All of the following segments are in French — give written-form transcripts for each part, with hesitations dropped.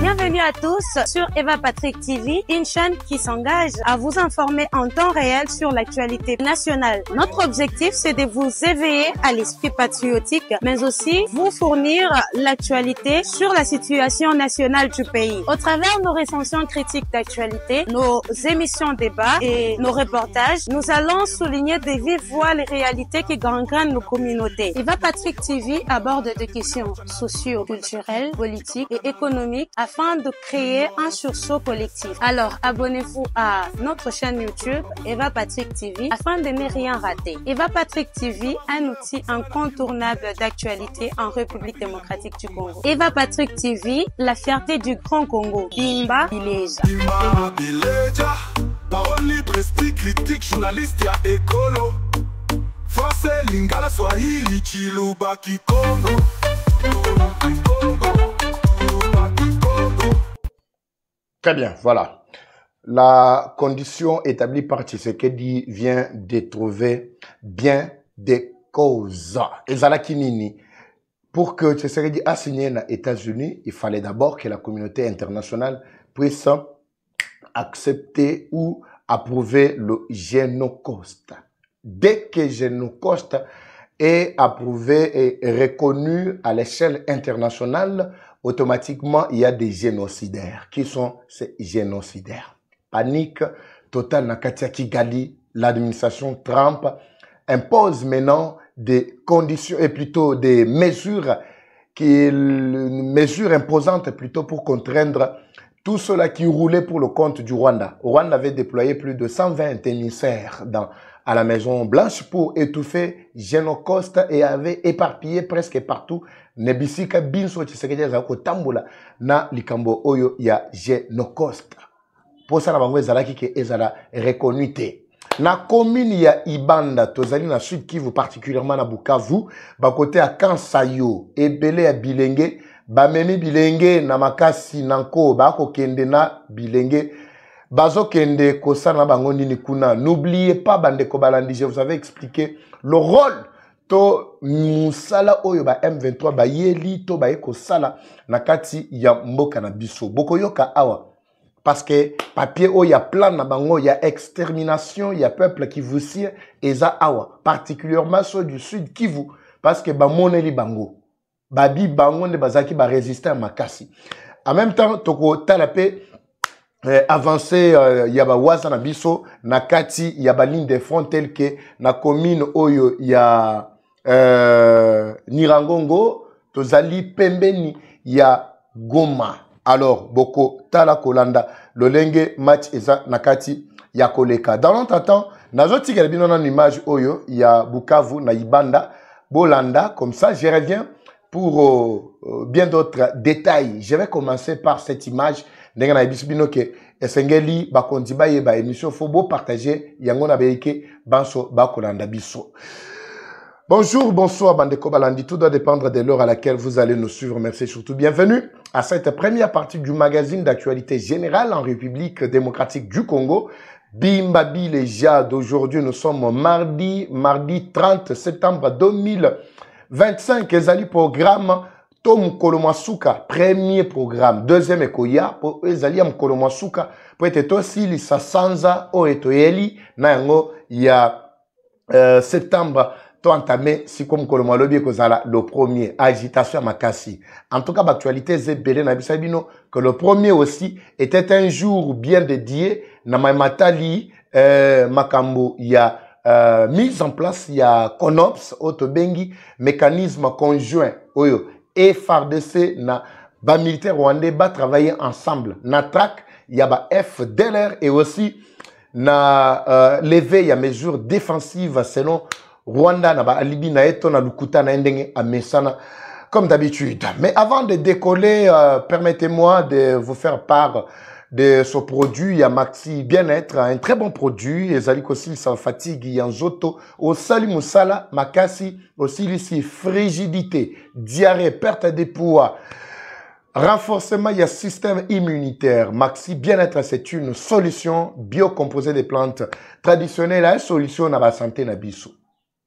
Bienvenue à tous sur Eva Patrick TV, une chaîne qui s'engage à vous informer en temps réel sur l'actualité nationale. Notre objectif, c'est de vous éveiller à l'esprit patriotique, mais aussi vous fournir l'actualité sur la situation nationale du pays. Au travers de nos recensions critiques d'actualité, nos émissions débats et nos reportages, nous allons souligner de vive voix les réalités qui gangrènent nos communautés. Eva Patrick TV aborde des questions socio-culturelles, politiques et économiques afin de créer un sursaut collectif. Alors, abonnez-vous à notre chaîne YouTube Eva Patrick TV afin de ne rien rater. Eva Patrick TV, un outil incontournable d'actualité en République démocratique du Congo. Eva Patrick TV, la fierté du Grand Congo. Bimba Bileja. Bimba Bileja, parole libre, esprit critique, journaliste ya écolo. Français, lingala, swahili, chiluba, kikongo. Très bien, voilà. La condition établie par Tshisekedi vient de trouver bien des causes. Ezalakinini. Pour que Tshisekedi a signé aux États-Unis, il fallait d'abord que la communauté internationale puisse accepter ou approuver le Génocoste. Dès que Génocoste est approuvé et reconnu à l'échelle internationale, automatiquement, il y a des génocidaires. Qui sont ces génocidaires? Panique totale na Katia Kigali. L'administration Trump impose maintenant des conditions et plutôt des mesures imposantes plutôt pour contraindre tout cela qui roulait pour le compte du Rwanda. Le Rwanda avait déployé plus de 120 émissaires à la Maison Blanche pour étouffer Génocoste et avait éparpillé presque partout Nebisika Binso Tshisekedi azako tambola na likambo oyo ya Génocoste. Pour ça, bango ezalaki ke ezala reconnu te. Na commune ya Ibanda, tozali na Sud Kivu, particulièrement na Bukavu, bakote à Kansayo, ebele ya Bilenge, bamemi Bilenge na makasi nanko, bako kende na Bilenge, bazo kende kosa na bango nini kuna. N'oubliez pas, bandeko balandi, je vous avais expliqué le rôle to musala oyo ba M23 ba yeli to ba eko sala na kati ya mboka na biso. Boko yoka awa. Parce que papier o ya plan na bango, ya extermination, ya peuple qui vous sire eza awa. Particulièrement ceux du Sud Kivu. Parce que ba moneli bango. Babi bango ne bazaki ba résister à makasi. En même temps, toko talape avancé yaba waza na biso na kati yaba ligne de front tel que na commune oyo ya Nirangongo tozali pembeni ya Goma. Alors boko tala kolanda lolenge match eza na kati ya koleka. Dans l'entretemps nazoti kala bino na image oyo ya Bukavu na Ibanda bolanda comme ça je reviens pour bien d'autres détails. Je vais commencer par cette image. Ndenge na bisbino ke esengeli bakondi ba yeba émission faut beau partager yango na beike banso bakolanda biso. Bonjour, bonsoir bandeko balandi, tout doit dépendre de l'heure à laquelle vous allez nous suivre. Merci surtout, bienvenue à cette première partie du magazine d'actualité générale en République démocratique du Congo. Bimba Bileja d'aujourd'hui, nous sommes mardi 30 septembre 2025. Ezali programme Tom Kolomasuka, premier programme, deuxième ekoya, pour Ezali am Kolomasuka, pour être aussi lisa sanza o etoyeli, na yango ya septembre, to entamé, si comme Kolomalobi kozala, le premier, agitation à Makassi. En tout cas, l'actualité, Zébélé, Nabisabino, que le premier aussi était un jour bien dédié, na Matali, Makambo, il y a mise en place, il y a CONOPS, Otobengi, mécanisme conjoint, Oyo, et FARDC, na ba militaire rwandais, ba travailler ensemble. Na TRAC, il y a ba FDLR et aussi na levé, il y a mesures défensives selon Rwanda, na ba alibi na eto na lukuta na endenge a mesana comme d'habitude. Mais avant de décoller, permettez-moi de vous faire part de ce produit, il y a Maxi Bien-être, un très bon produit, et Zalik aussi sans fatigue, il y a Zoto, au Sali Moussala, Makasi, aussi ici frigidité, diarrhée, perte de poids, renforcement, il y a système immunitaire. Maxi Bien-être, c'est une solution biocomposée des plantes traditionnelles, une solution à la santé na biso.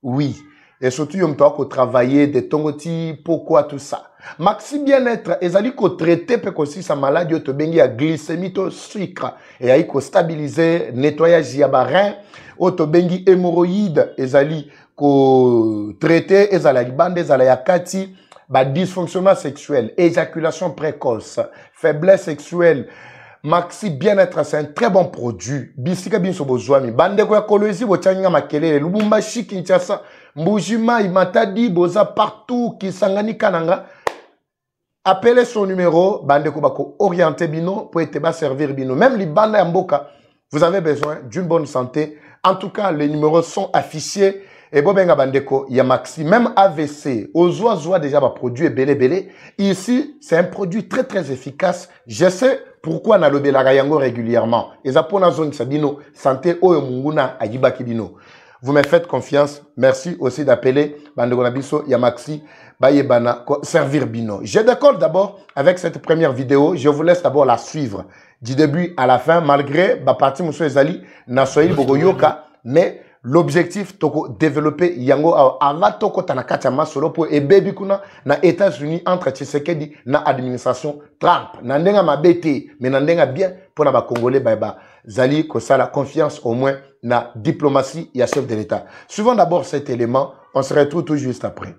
Oui, et surtout yom to travailler de tongoti pourquoi tout ça. Maxi bien-être ezali ko traiter pe ko si sa maladie to bengi ya glycémie to sucre et ay ko stabiliser nettoyage ya barin o to bengi hémorroïde ezali ko traiter ezala libande ezala ya kati ba dysfonctionnement sexuel, éjaculation précoce, faiblesse sexuelle. Maxi bien-être, c'est un très bon produit. Bisika binso bozwami. Bande ko ya kolwezi bochanga makelele. Lubumbashi Kinshasa, Mbujima, Imatadi, boza partout Kisangani Kananga. Appelez son numéro, bande ko bako orienter bino pour être servir bino. Même les bandes ya mboka, vous avez besoin d'une bonne santé. En tout cas, les numéros sont affichés. Et bobenga bandeko, il y a Maxi, même AVC, ozoa déjà va produit belé. Ici, c'est un produit très très efficace. Je sais pourquoi na lobe la yango régulièrement. Et ça pour la zone sabino santé o munguna ayiba kibino. Vous me faites confiance. Merci aussi d'appeler bandeko nabiso ya Maxi bayebana servir bino. Je décolle d'abord avec cette première vidéo. Je vous laisse d'abord la suivre du début à la fin malgré ba parti muso ezali na soyeli bogoyoka mais l'objectif toko développer yango avant toko tanakata masolo pour et baby kuna na États-Unis entre Tshisekedi na administration Trump na ndenga mabete mais na ndenga bien pour na ba congolais ba zali ko sala confiance au moins na diplomatie ya chef de l'État. Suivons d'abord cet élément, on se retrouve tout juste après.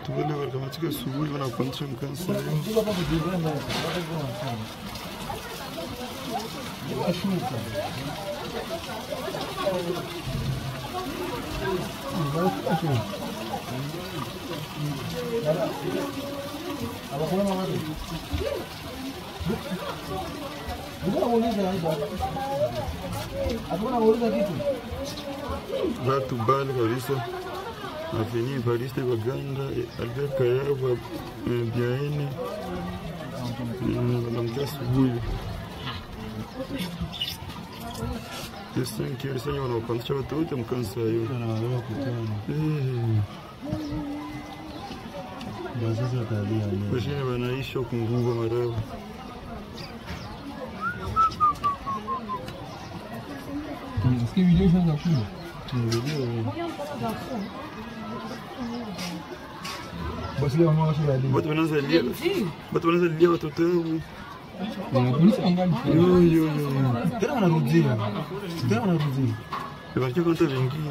Tuwele warkamatika asubuhi wanapandisha mkansa watu bali kabisa. Aveni Evariste Baganda, Albert Kayaba, Biaene, wanamkia asubuhi. Sasa wanapandisha watu wote mkansa hiyo. Washine wanaishi kunguva marawa. Eski video şans yapıyor. Basi leo mama shida hadi. Watu wanazalia watoto wao. Na polisi angali. Yo. Tena wanarudia. Wacha kwanza wengine.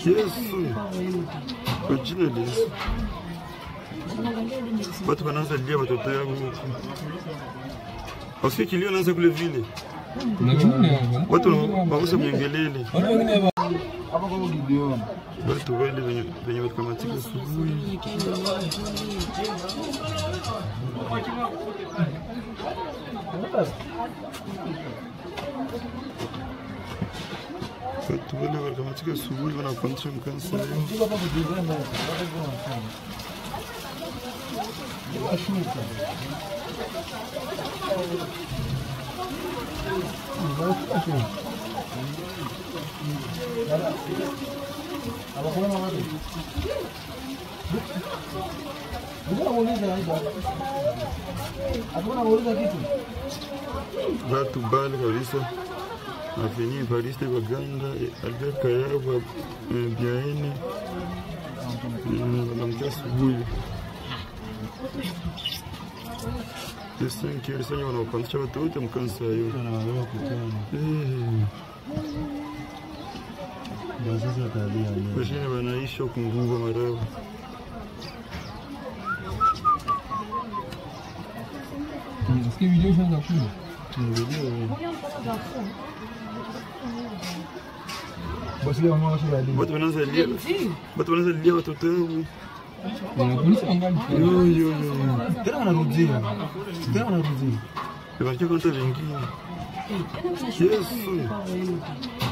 Yesu. Kwa jina la Yesu. Watu wanazalia watoto wao. Aussi kilio naanza kule vile. Watu waweza mwengelele. Hapa kwa video. Watu wale wenye wakamatika asubuhi. Watu wale wakamatika asubuhi wanapandisha mkansa hiyo. Watu bali kabisa. Aveni Evariste Baganda, Albert Kayaba, Biaene, wanamkia asubuhi. Sasa wanapandisha watu wote mkansa hiyo. Washine wanaishi kunguva marawa. Eski video şans yapıyor. Basi leo mama shida hadi. Watu wanazalia watoto wao. Na polisi angali. Yo. Tena wanarudia. Wacha kwanza wengine. Yesu.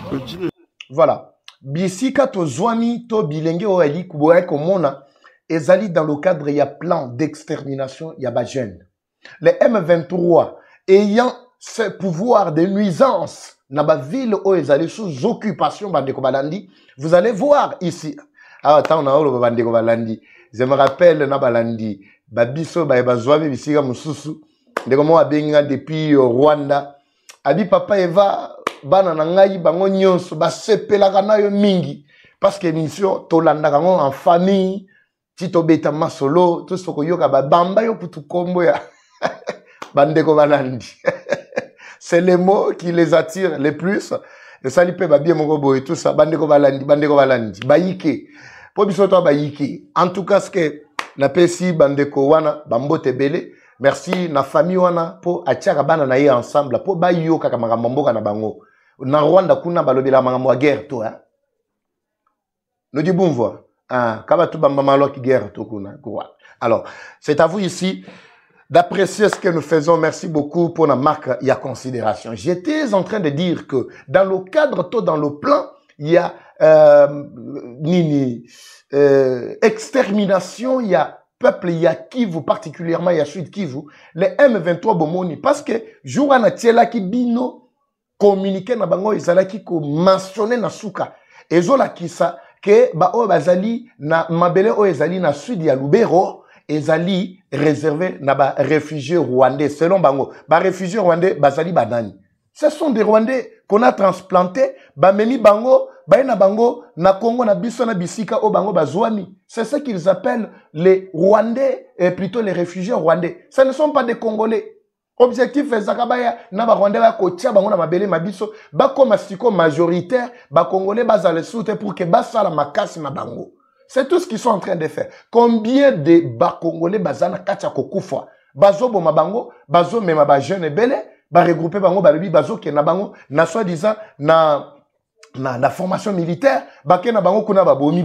Kwa jina. Voilà. Bisika tozwami to bilenge o eli kuboya komona ezali dans le cadre ya plan d'extermination ya ba jeunes. Les M23 ayant ce pouvoir de nuisance na ba ville o ezali sous occupation bandeko balandi, vous allez voir ici Ah, attends, on a le bandeko balandi. Je me rappelle, na balandi. Babiso, bazouami, bisiga mususu. Ndeko mo abenga depuis Rwanda. Abi papa Eva, bana nangai, bango nyonso, basepela kana yo mingi. Parce que mission, tolanda kango en famille. Tito beta masolo, tout ce que yoka bamba yo putu kombo ya. Bandeko balandi. C'est les mots qui les attirent les plus. Et ça, il peut bien mon boy, tout ça. Bandeko balandi. Baïke. Pour bisoto baïke. En tout cas, ce que na pesi bandeko wana, bambote bele. Merci na famille wana pour atiaka bana na ye ensemble. Pour bayo kaka makambo na bango. Na Rwanda kuna balobela makambo ya guerre to, hein. Nous dit bon voix. Ah, kaba tu bamba malo ki guerre to kuna. Alors, c'est à vous ici d'apprécier ce que nous faisons. Merci beaucoup pour la marque et la considération. J'étais en train de dire que dans le cadre, tout dans le plan, il y a extermination, il y a peuple, il y a Kivu, particulièrement il y a Sud Kivu, les M23 Bomoni, parce que jour na tiela ki bino communiquer na bango izala ki ko mentionner na suka ezola kisa que ba o bazali na mabele o ezali na sud ya Lubero ezali réservé na ba réfugiés rwandais selon bango ba réfugiés rwandais bazali banani. Ce sont des Rwandais qu'on a transplantés ba memi bango ba na bango na Congo na biso na bisika o bango bazwami. C'est ce qu'ils appellent les Rwandais et plutôt les réfugiés rwandais. Ce ne sont pas des Congolais. Objectif ezakabaya na ba Rwandais ba kotia bango na mabele mabiso ba koma siko majoritaire ba Congolais bazale soute pour que ba sala makasi na bango. C'est tout ce qu'ils sont en train de faire. Combien de ba Congolais bazana katia kokufa bazo boma bango bazo mema ba jeune belé ba regrouper bango ba lebi bazo ke na bango na soi-disant na formation militaire ba ke na bango kuna ba bomi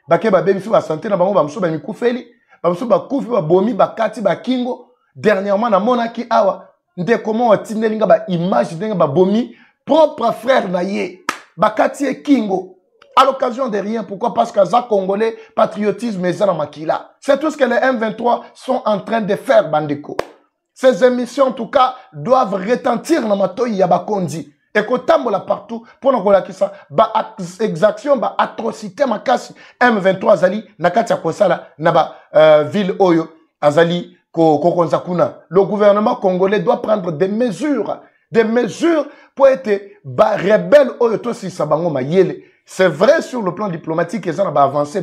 ba ke ba bebi su ba santé na bango ba mso ba mikufeli ba mso ba kufi ba bomi ba kati ba kingo. Dernièrement, na monaki awa, nde comment on tinelinga ba image denga ba bomi propre frère na ye, ba katie kingo. À l'occasion de rien, pourquoi? Parce que za congolais patriotisme et za makila. C'est tout ce que les M23 sont en train de faire, bandeko. Ces émissions en tout cas doivent retentir na matoi ya bakondi. Et ko tambola partout pour na kola kisa ba exaction ba atrocité makasi M23 zali na katia kosala na ba ville oyo azali. Le gouvernement congolais doit prendre des mesures pour être rebelle. C'est vrai sur le plan diplomatique, ils ont avancé,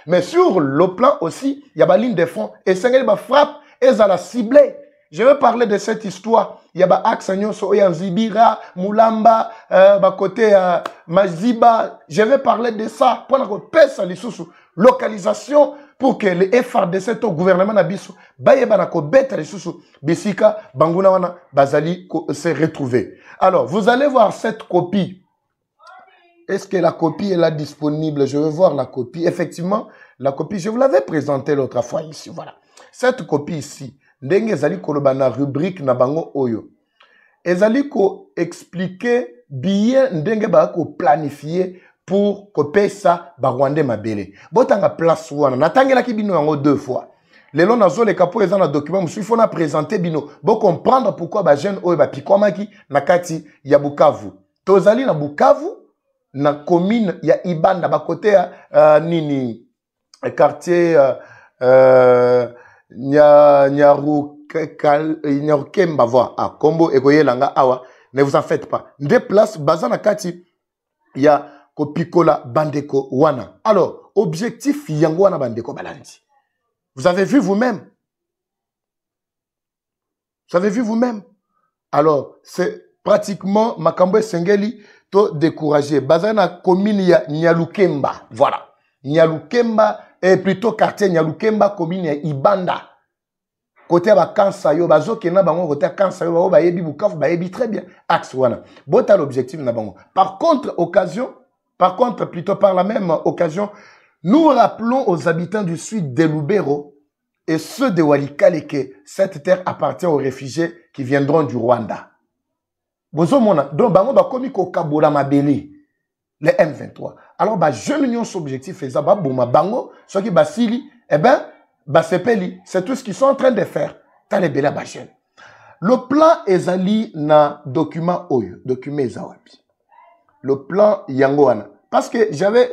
mais sur le plan aussi, il y a une ligne de front et c'est une frappe et ils ont ciblé. Je vais parler de cette histoire. Il y a axe Zibira, Moulamba, côté Maziba. Je vais parler de ça pour localisation pour que les FRDC au gouvernement nabiso bayeba ko beta les sous bisika banguna wana bazali se retrouver. Alors, vous allez voir cette copie. Est-ce que la copie est là disponible? Je vais voir la copie. Effectivement, la copie, je vous l'avais présentée l'autre fois ici. Voilà. Cette copie ici, ndenge ezali koloba na rubrique na bango oyo. Ezali ko expliquer bien ndenge ba ko planifier pour que ça ba Rwandais mabele. Botanga place wana. Natangela ki bino yango 2 fois. Lelo nazo le kapo ezana document musu faut na présenter bino. Bo comprendre pourquoi ba jeune oyo ba pikwamaki na kati ya Bukavu. Tozali na Bukavu na commune ya Ibanda ba côté nini quartier Nyarukemba voix à Kombo ekoyelanga awa. Ne vous en faites pas. Des places bazana kati ya Kopikola bandeko wana. Alors, objectif yango wana bandeko balandi. Vous avez vu vous-même. Vous avez vu vous-même. Alors, c'est pratiquement Makambo Sengeli to découragé. Bazana commune ya Nyalukemba. Voilà. Nyalukemba est plutôt quartier Nyalukemba commune ya Ibanda. Côté ba Kansayo bazo kena bango côté Kansayo ba yebi Bukavu ba yebi très bien axe wana. Bota l'objectif na bango. Par contre, plutôt par la même occasion, nous rappelons aux habitants du sud de Lubero et ceux de Walikale que cette terre appartient aux réfugiés qui viendront du Rwanda. Bozomona, donc bango ba komi ko kabola mabele les M23. Alors ba jeune union objectif et ça ba boma bango ceux qui basili eh ben ba sepeli, c'est tout ce qu'ils sont en train de faire. Tale bela ba jeune. Le plan ezali na document oyo, document ezawapi. Le plan yangoana. Parce que j'avais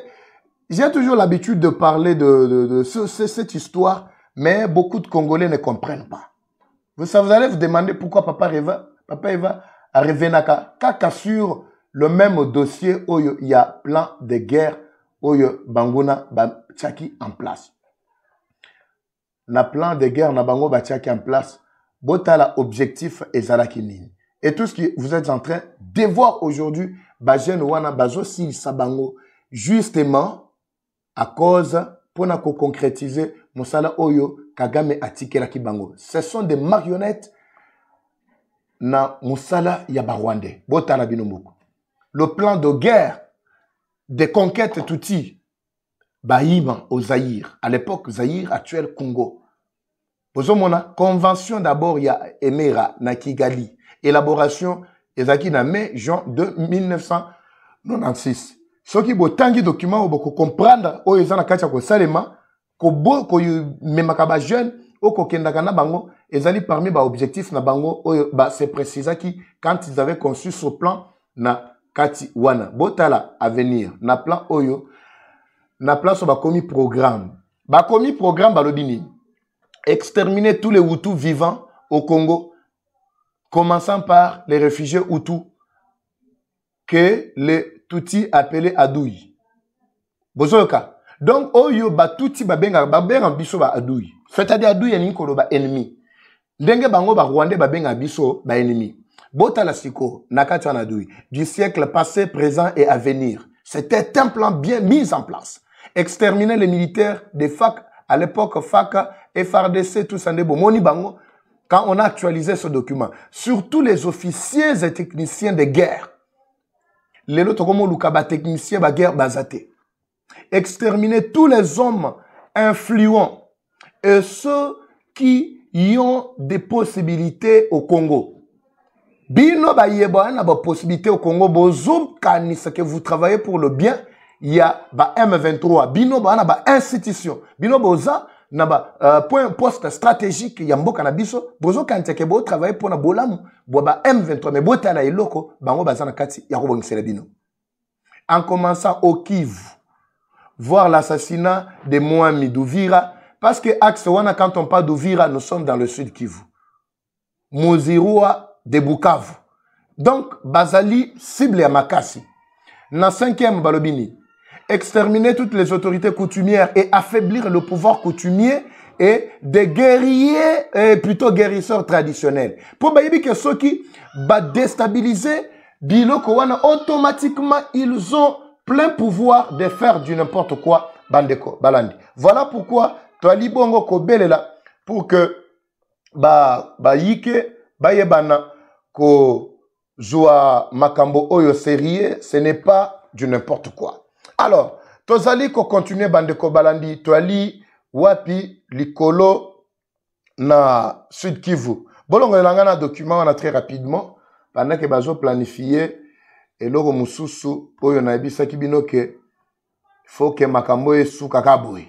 J'ai toujours l'habitude de parler de cette histoire, mais beaucoup de Congolais ne comprennent pas. Vous allez vous demander pourquoi Papa Eva a revenu kaka sur le même dossier où il y a plan de guerre où Banguna Bachaki en place. Na plan de guerre na Bango Bachaki en place. Botala objectif ezalaki. Et tout ce que vous êtes en train de voir aujourd'hui, Bajen Wana Bazo si Sabango, justement à cause pour concrétiser Mosala Oyo Kagame Atikela Kibango. Ce sont des marionnettes na Mosala Yabarwande. Botala Binomoko. Le plan de guerre, de conquête touti, Baïma au Zaïre. À l'époque, Zaïre, actuel Congo. Bozomona, convention d'abord, il y a Emera, na Kigali. Élaboration, Ezaki na mai, juin de 1996. Ce qui est un document où vous comprendre, où ils ont un salema, ko memakaba jeune, ou ko kendakana bango, ezali parmi ba objectifs na bango, c'est précisé qui, quand ils avaient conçu ce plan, na Kati Wana, Botala à venir, na plan Oyo, na plan sur bakomi programme. Bakomi programme balobini. Exterminer tous les Hutus vivants au Congo, commençant par les réfugiés Hutus que les Tutsis appelés Adoui. Bozoka. Donc, Oyo Batuti babenga biso ba Adoui. C'est-à-dire Adoui yani kolo ba ennemi. Ndenge bango ba Rwandais babenga biso ba ennemi. Botala siko, nakati wana Adoui. Du siècle passé, présent et à venir. C'était un plan bien mis en place. Exterminer les militaires des FAC, à l'époque FAC, FRDC, tout ça, Moni Bango, quand on a actualisé ce document. Surtout les officiers et techniciens de guerre. Les autres, comme Lukaba, techniciens de guerre basate. Exterminer tous les hommes influents et ceux qui y ont des possibilités au Congo. Bino ba yeba na ba possibilité au Congo bozo kanisa que vous travaillez pour le bien, il y a ba M23 bino ba na ba institution bino boza na ba point poste stratégique ya mboka na biso bozo kanisa que bo travailler pour na bolamu bo ba M23 mais botala eloko bango bazana kati ya ko bongisela bino. En commençant au Kivu, voir l'assassinat de Mohamed Douvira parce que axe wana quand on parle d'Ouvira nous sommes dans le sud Kivu. Mozirua de Bukavu. Donc, Bazali cible à Makassi. Dans 5e Balobini, exterminer toutes les autorités coutumières et affaiblir le pouvoir coutumier et des guerriers, plutôt guérisseurs traditionnels. Pour Baïbi que ceux qui déstabiliser Biloko wana automatiquement ils ont plein pouvoir de faire du n'importe quoi Bandeko Balandi. Voilà pourquoi Toali Bongo Kobelela pour que Yike Bayebana ko joua makambo oyo sérieux, ce n'est pas du n'importe quoi. Alors, tozali ko continuer Bandeko Balandi, toali wapi likolo na Sud Kivu. Bolongo elanga document on a très rapidement pendant que bazo planifier eloko mususu oyo na ebisa kibino ke faut que makambo esuka kaboy.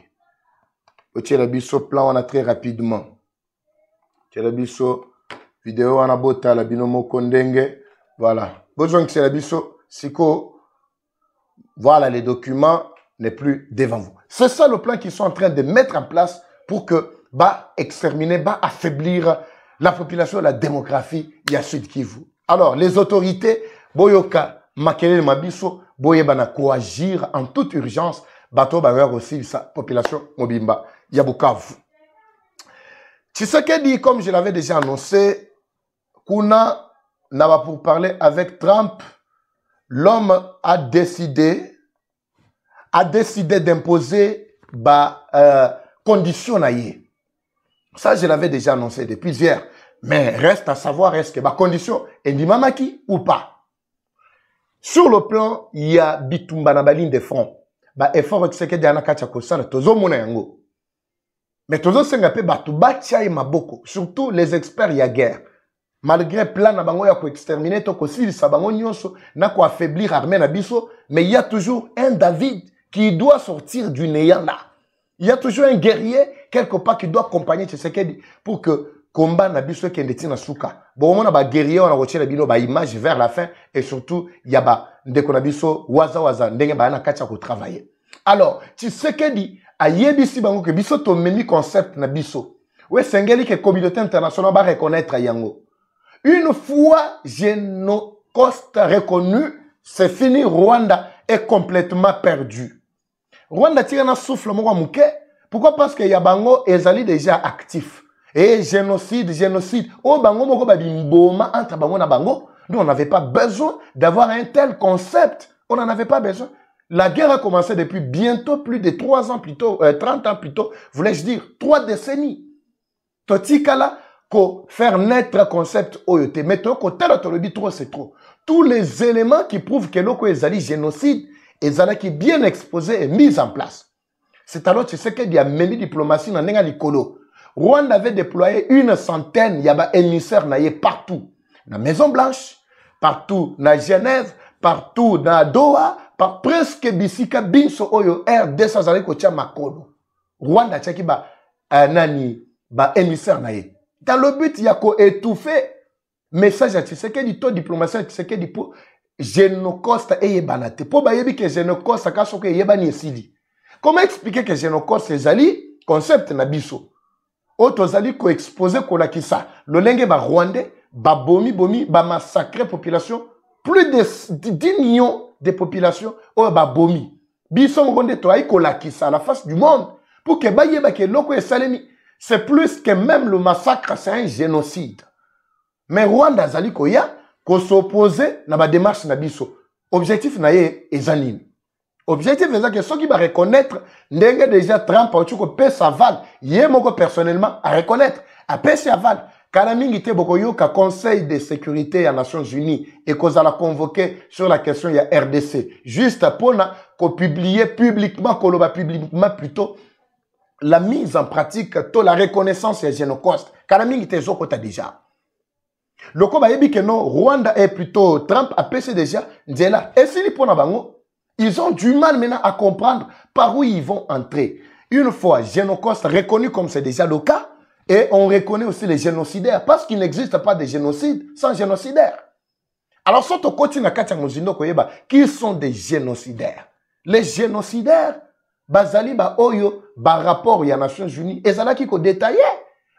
Otiela biso plan on a très rapidement. Otiela biso vidéo wana bota la binomo kondenge. Voilà. Besoin que c'est la biso siko. Voilà, les documents n'est plus devant vous. C'est ça le plan qu'ils sont en train de mettre en place pour que exterminer, affaiblir la population, la démographie ya Sud Kivu. Alors, les autorités boyoka makele mabiso boyebana coagir en toute urgence bato bawer aussi sa population mobimba ya Bukavu. Tshisekedi, comme je l'avais déjà annoncé, Kuna n'a pas pour parler avec Trump. L'homme a décidé d'imposer conditions. Ça, je l'avais déjà annoncé depuis hier. Mais reste à savoir, est-ce que condition est dimamaki ou pas? Sur le plan, il y a Bitumba na baline de front. Effort Tshisekedi anakacha kosana tozo mona yango. Mais tozo senga pe batu batia maboko, surtout les experts ya guerre. Malgré plan na bango ya ko exterminer to ko silisa bango nyonso na ko affaiblir armée na biso, mais il y a toujours un David qui doit sortir du néant là. Il y a toujours un guerrier quelque part qui doit accompagner Tshisekedi pour que combat na biso kende tina suka. Bon on a ba guerrier on a retiré bino ba image vers la fin et surtout il y a ba ndeko na biso waza ndenge ba na kacha ko travailler. Alors, tu sais que dit, a yebisi bango que biso to memi concept na biso. Ouais, sengeli que communauté internationale va reconnaître yango. Une fois Génocost reconnu, c'est fini, Rwanda est complètement perdu. Rwanda tire un souffle moko muke. Pourquoi? Parce que Yabango ezali déjà actif. Et génocide. Oh bango moko babimboma entre bango na bango. Nous on n'avait pas besoin d'avoir un tel concept. On n'en avait pas besoin. La guerre a commencé depuis bientôt plus de 3 ans plus tôt, 30 ans plus tôt, voulais-je dire, 3 décennies. Totikala, ko faire naître un concept OET. Mais trop, c'est trop. Tous les éléments qui prouvent que l'oko ezali génocide, ezala qui bien exposé et mis en place. C'est alors, tu sais qu'il y a même diplomatie dans nenga likolo. Rwanda avait déployé 100, il y a émissaires partout. Dans la Maison Blanche, partout dans Genève, partout dans Doha, par presque bisika binso oyo R200 zali ko tia makolo. Rwanda tchaki ba nani ba émissaire naye. Dans le but il y a ko étouffer message à Tshisekedi to diplomatie Tshisekedi pour Génocost et banate. Pour ba yebi que Génocost ka soko yeba ni esili. Comment expliquer que Génocost ezali concept na biso? Auto zali ko exposer ko lakisa. Lolenge ba Rwandais ba bomi ba massacrer population plus de 10 millions de populations au Babomi. Bisson Ronde Toaï Kolakisa à la face du monde. Pour que Bayeba que Loko et Salemi, c'est plus que même le massacre, c'est un génocide. Mais Rwanda Zali Koya, qu'on s'oppose dans la démarche Nabiso. Objectif naye Ezanin. Objectif c'est que ceux qui va reconnaître, n'engue déjà Trump, ou tu peux sa vague, yé moko personnellement à reconnaître, à payer sa vague. Kalamingi te bokoyo ka Conseil de sécurité des Nations Unies et qu'on a convoqué sur la question il y a RDC. Juste pour qu'on publie publiquement, qu'on va publiquement plutôt la mise en pratique de la reconnaissance des Génocost. Kalamingi te zokota déjà. Le Koba yebi que non, Rwanda est plutôt Trump a pêché déjà. Ndela. Et si les pona bango, ils ont du mal maintenant à comprendre par où ils vont entrer. Une fois Génocost reconnu comme c'est déjà le cas. Et on reconnaît aussi les génocidaires, parce qu'il n'existe pas de génocide sans génocidaires. Alors, si on continue à qui sont des génocidaires? Les génocidaires, bazali ba oyo, ba rapport ya Nations Unies, et ça qui ko détaillé,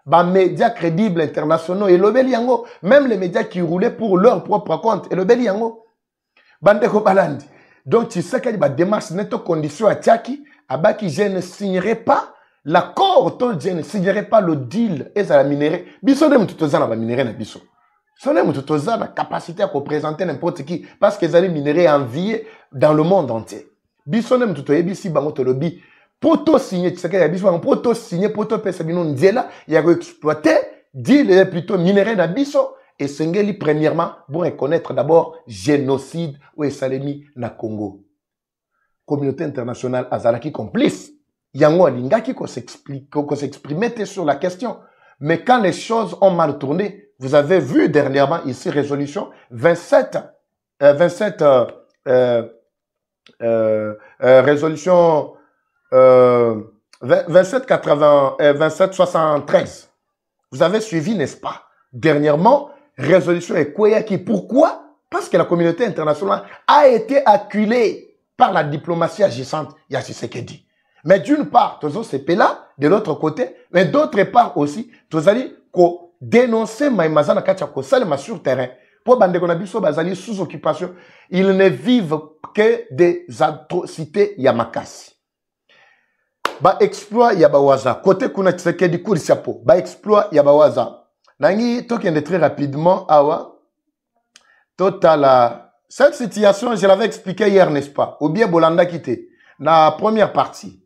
ba médias crédibles internationaux, et le yango, même les médias qui roulaient pour leur propre compte, et le yango, bandeko balandi. Donc, tu sais qu'il y a des démarches nettes conditions à Tchaki, abaki je ne signerai pas l'accord, je ne signerai pas le deal et ça la minerai. Biso de mututozana va minerai na biso. So de mututozana capacité à représenter n'importe qui parce que les minerais enviés dans le monde entier. Biso de mututoye bisi bango tolobi poto signer, tu sais qu'il y a biso poto signer poto pesa bino ndiela il y a exploiter deal et plutôt minerai na biso et sengeli premièrement pour reconnaître d'abord génocide ou esalemi na Congo. Communauté internationale azalaki complice. Yango alingaki qu'on s'exprimait sur la question. Mais quand les choses ont mal tourné, vous avez vu dernièrement ici résolution 2773. Vous avez suivi, n'est-ce pas? Dernièrement, résolution Ekweyaki. Pourquoi? Parce que la communauté internationale a été acculée par la diplomatie agissante. Ya Tshisekedi. Mais d'une part, tous ces pays-là, de l'autre côté, mais d'autre part aussi, tous allez dénoncer Maïmazana Kachako, Salema sur terrain. Pour Bandekonabiso, Bazali sous occupation, ils ne vivent que des atrocités Yamakasi. Ba exploit Yabawaza. Côté Kuna Tshisekedi Kouri Chapeau. Ba exploit Yabawaza. Nangi, tokende très rapidement, awa. Total. Cette situation, je l'avais expliqué hier, n'est-ce pas? Ou bien Bolanda quitté. La première partie.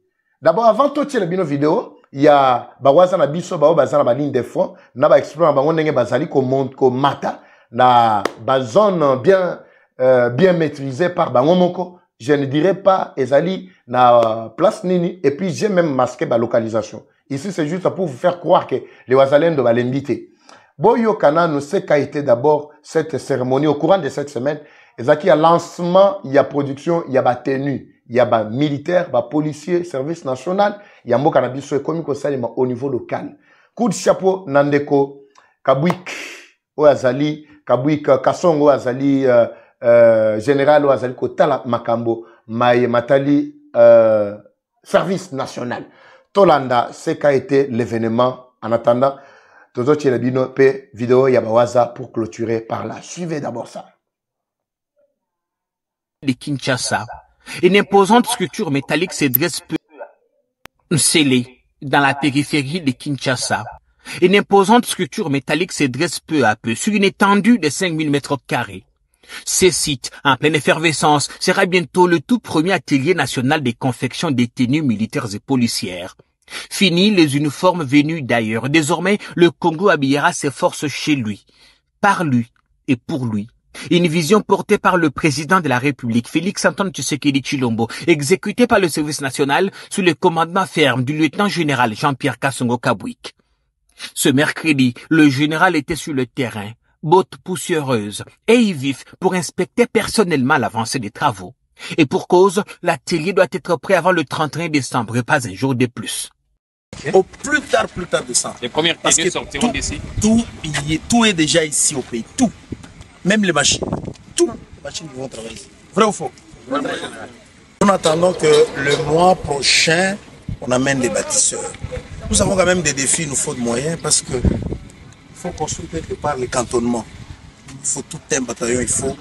D'abord, avant tout le bino vidéo, il y a Bawaza na biso, bazana ba ligne de front, na ba explorer bango ndenge bazali ko mata, na ba zone bien maîtrisée par bango moko. Je ne dirais pas ezali na place nini, et puis j'ai même masqué ba localisation. Ici, c'est juste pour vous faire croire que les Wazalènes doivent l'inviter. Boyo Kana nous sait qu'a été d'abord cette cérémonie au courant de cette semaine. Ezaki, il y a lancement, il y a production, il y a ba tenue. Il y a des militaires, des policiers, service national, il y a des cannabis économique au niveau local. Coup de chapeau, Nandeko, Kabwik, Oazali, Kabwik, Kasongo, Oazali, Général Oazali, Kotala Makambo, Maye Matali, service national. Tolanda, c'est qu'a été l'événement. En attendant, Toto Tchelabino P vidéo Yabawaza pour clôturer par là. Suivez d'abord ça. De Kinshasa, une imposante structure métallique se dresse peu scellée dans la périphérie de Kinshasa. Une imposante structure métallique se dresse peu à peu sur une étendue de 5000 mètres carrés. Ce site, en pleine effervescence, sera bientôt le tout premier atelier national de confection des tenues militaires et policières. Fini les uniformes venus d'ailleurs. Désormais, le Congo habillera ses forces chez lui, par lui et pour lui. Une vision portée par le président de la République, Félix-Antoine Tshisekedi Tshilombo, exécutée par le service national sous le commandement ferme du lieutenant-général Jean-Pierre Kassongo Kabwik. Ce mercredi, le général était sur le terrain, bottes poussiéreuses et vif pour inspecter personnellement l'avancée des travaux. Et pour cause, l'atelier doit être prêt avant le 31 décembre et pas un jour de plus. Au plus tard décembre. Les premières tenues sortiront d'ici. Tout est déjà ici au pays. Tout. Même les machines. Tout. Les machines qui vont travailler ici. Vrai ou faux? Nous attendons que le mois prochain, on amène des bâtisseurs. Nous avons quand même des défis, il nous faut de moyens parce que il faut construire quelque part les cantonnements. Il faut tout un bataillon, il faut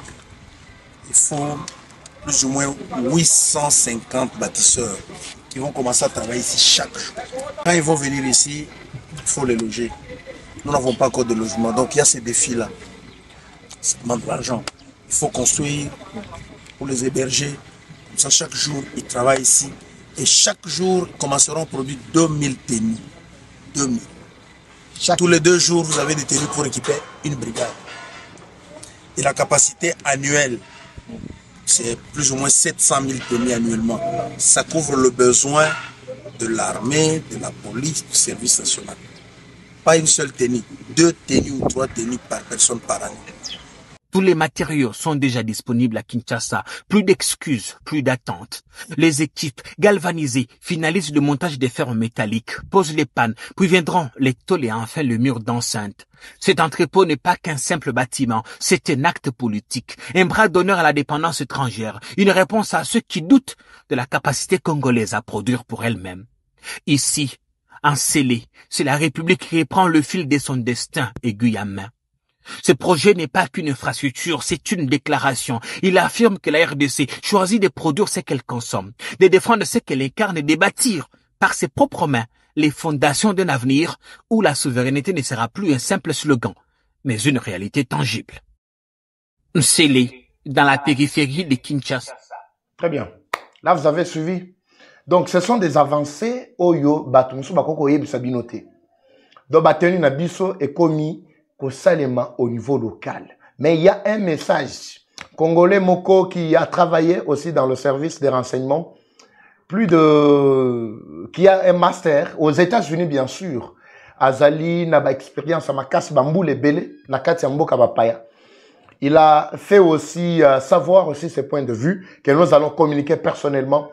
plus ou moins 850 bâtisseurs qui vont commencer à travailler ici chaque jour. Quand ils vont venir ici, il faut les loger. Nous n'avons pas encore de logement, donc il y a ces défis-là. Ça demande de l'argent. Il faut construire pour les héberger. Comme ça, chaque jour, ils travaillent ici. Et chaque jour, ils commenceront à produire 2000 tenues. 2000. Tous les 2 jours, vous avez des tenues pour équiper une brigade. Et la capacité annuelle, c'est plus ou moins 700 000 tenues annuellement. Ça couvre le besoin de l'armée, de la police, du service national. Pas une seule tenue, 2 tenues ou 3 tenues par personne par année. Tous les matériaux sont déjà disponibles à Kinshasa. Plus d'excuses, plus d'attentes. Les équipes galvanisées finalisent le montage des fermes métalliques, posent les pannes, puis viendront les tôles et enfin le mur d'enceinte. Cet entrepôt n'est pas qu'un simple bâtiment, c'est un acte politique, un bras d'honneur à la dépendance étrangère, une réponse à ceux qui doutent de la capacité congolaise à produire pour elle-même. Ici, en scellé, c'est la République qui reprend le fil de son destin aiguille à main. Ce projet n'est pas qu'une infrastructure, c'est une déclaration. Il affirme que la RDC choisit de produire ce qu'elle consomme, de défendre ce qu'elle incarne et de bâtir par ses propres mains les fondations d'un avenir où la souveraineté ne sera plus un simple slogan, mais une réalité tangible. Scellé dans la périphérie de Kinshasa. Très bien. Là, vous avez suivi. Donc, ce sont des avancées. Oyo, Batumsu, Bakoko, Yebisabinote. Donc, Batenu Nabiso est commis Salema au niveau local. Mais il y a un message congolais Moko qui a travaillé aussi dans le service des renseignements, qui a un master aux États-Unis bien sûr. Azali n'a pas expérience à Makas Bambou les Belé, Nakati Mboka Bapaya. Il a fait aussi savoir aussi ses points de vue que nous allons communiquer personnellement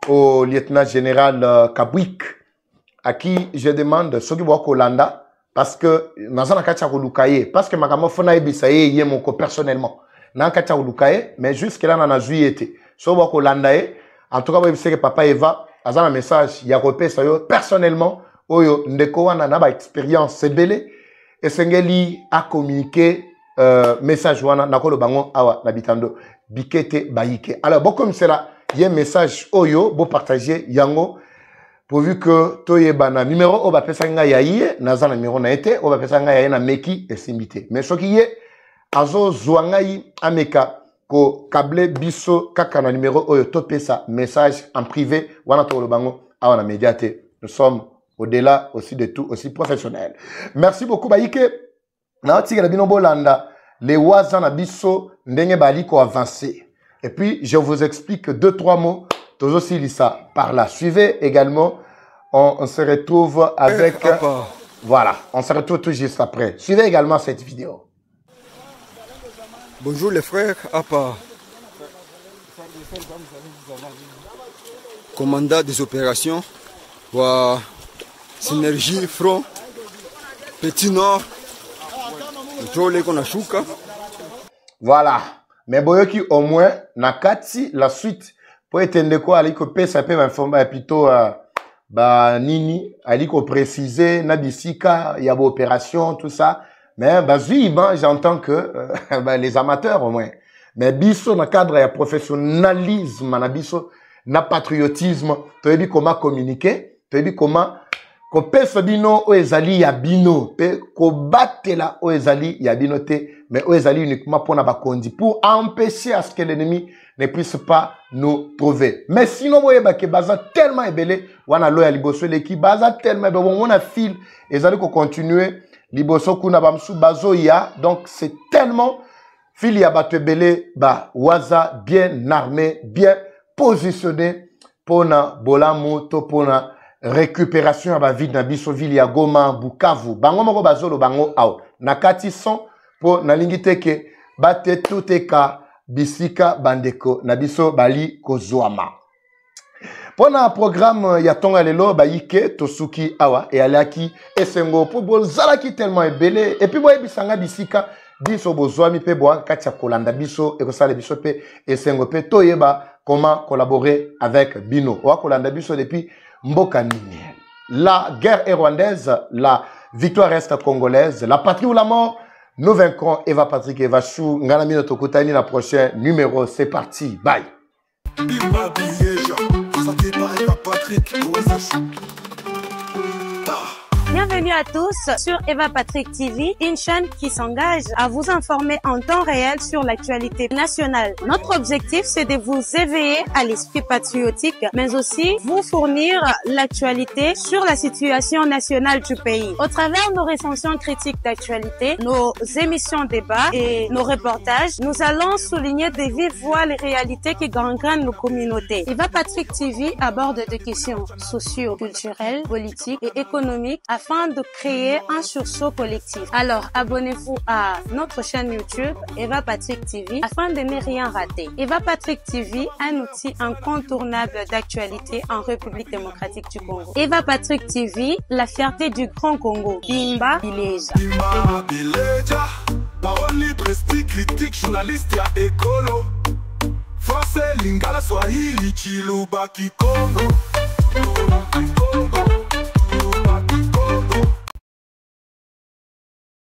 au lieutenant général Kabwik, à qui je demande ce qui va Kolanda. Parce que nazana kacha kulukaye parce que makamo fona ebisaye yé moko personnellement na kacha kulukaye mais jusque là na juillet so ba ko landaye en tout cas ba que papa Eva azana message ya kopesa yo personnellement oyo ndeko wana na ba expérience sebele et sengeli a communiqué message wana na ko lo bango awa na bitando bikete bayike. Alors bon comme cela y a un message oyo bo partager yango pourvu que toye bana numéro oba pesanga yaye naza na numéro na été oba pesanga yaye na meki esimité mais ce qui est azo zwangai ameka ko câble biso kaka na numéro oyo to pesa message en privé wana to lo bango awana médiaté. Nous sommes au-delà aussi de tout aussi professionnel. Merci beaucoup Baïke na tika bino bolanda les waza na biso ndenge bali ko avancer et puis je vous explique 2-3 mots aussi Lisa par là. Suivez également, on se retrouve avec... voilà, on se retrouve tout juste après. Suivez également cette vidéo. Bonjour les frères, Apa. Commandant des opérations, Synergie, Front, Petit Nord, voilà. Mais Boyoki au moins, Nakati, la suite po etende ko aliko pesa pe ba plutôt ba nini aliko préciser na bisika ya ba opération tout ça mais bazui ban j'entends que les amateurs au moins mais biso na cadre ya professionnalisme na biso na patriotisme toyebi comment communiquer toyebi comment ko pesa bino o ezali ya bino pe ko batela o ezali ya bino te mais o ezali uniquement pour na bakondi pour empêcher à ce que l'ennemi ne puisse pas nous trouver. Mais sinon, vous voyez que baza tellement ébélé, wana loya liboso l'équipe baza tellement ébélé, on a fil, et ça ko continuer liboso kuna bamsu bazo ya, donc c'est tellement fil ya bato ébélé, ba waza bien armé, bien positionné pour na bolamu to pour na récupération à ba vide na biso ville ya Goma, Bukavu, bango moko bazolo bango au, nakati son pour na lingite ke bate tout ka bisika bandeko na biso bali kozwama. Pona programme ya tonga lelo ba yike tosuki awa e alaki esengo po bolzalaki tellement ebele et puis boye bisanga bisika biso bozwami pe boa kati ya kolanda biso e kosala biso pe esengo pe toyeba comment collaborer avec bino wa kolanda biso depuis mboka nini. La guerre est rwandaise, la victoire reste congolaise, la patrie ou la mort. Nous vaincrons Eva Patrick Eva Chou. Nganami notre Kotani, la prochaine numéro. C'est parti. Bye. Bienvenue à tous sur Eva Patrick TV, une chaîne qui s'engage à vous informer en temps réel sur l'actualité nationale. Notre objectif, c'est de vous éveiller à l'esprit patriotique, mais aussi vous fournir l'actualité sur la situation nationale du pays. Au travers de nos recensions critiques d'actualité, nos émissions débats et nos reportages, nous allons souligner de vive voix les réalités qui gangrènent nos communautés. Eva Patrick TV aborde des questions socio-culturelles, politiques et économiques afin de créer un sursaut collectif. Alors, abonnez-vous à notre chaîne YouTube Eva Patrick TV afin de ne rien rater. Eva Patrick TV, un outil incontournable d'actualité en République démocratique du Congo. Eva Patrick TV, la fierté du Grand Congo. Bimba Bileja. Bimba Bileja, parole libre, esprit critique, journaliste ya écolo. Français, lingala, swahili, chiluba, kikongo.